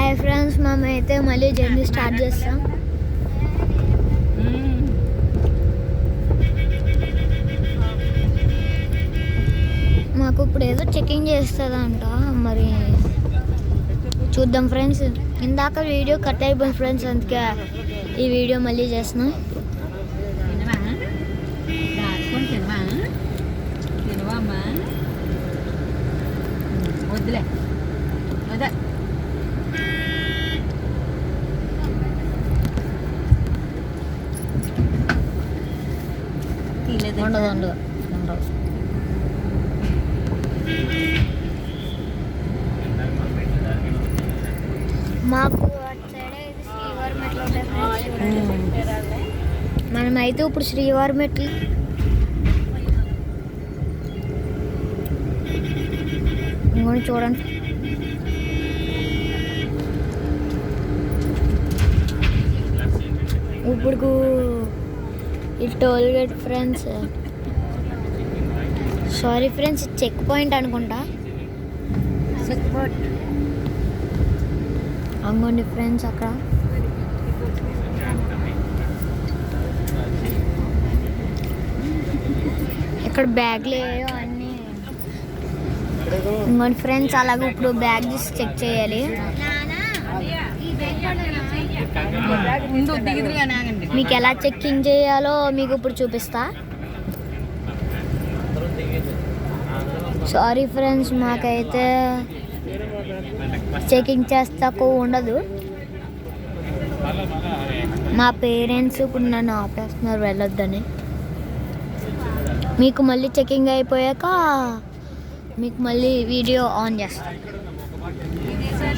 Hi friends, మేమైతే మళ్ళీ journey start చేస్తాం. మాకు ఇప్పుడు ఏదో చెకింగ్ చేస్తుందంట, మరి చూద్దాం ఫ్రెండ్స్. ఇందాక వీడియో కట్ అయిపోయింది ఫ్రెండ్స్, అందుకే ఈ వీడియో మళ్ళీ చేస్తున్నాం. వద్దులే వద్దా ఉండదు ఉండదు ఉండదు. మాకు అటు సైడ్ శ్రీవారి మెట్లు ఉంటాయి ఫ్రెండ్స్. మనమైతే ఇప్పుడు శ్రీవారి మెట్లు ఇంకొని చూడండి. ఇప్పుడు ఈ toll gate friends, sorry friends, check point అనుకుంటా. అంగోండి ఫ్రెండ్స్, అక్కడ ఇక్కడ బ్యాగ్లు ఏవో అన్నీ. ఇంకోటి ఫ్రెండ్స్, అలాగే ఇప్పుడు బ్యాగ్ తీసి చెక్ చేయాలి. మీకు ఎలా చెక్కింగ్ చేయాలో మీకు ఇప్పుడు చూపిస్తా. సారీ ఫ్రెండ్స్, మాకైతే చెకింగ్ చేస్తాకు ఉండదు. మా పేరెంట్స్ ఇప్పుడు నన్ను ఆపేస్తున్నారు వెళ్ళొద్దని. మీకు మళ్ళీ చెకింగ్ అయిపోయాక మీకు మళ్ళీ వీడియో ఆన్ చేస్తాను.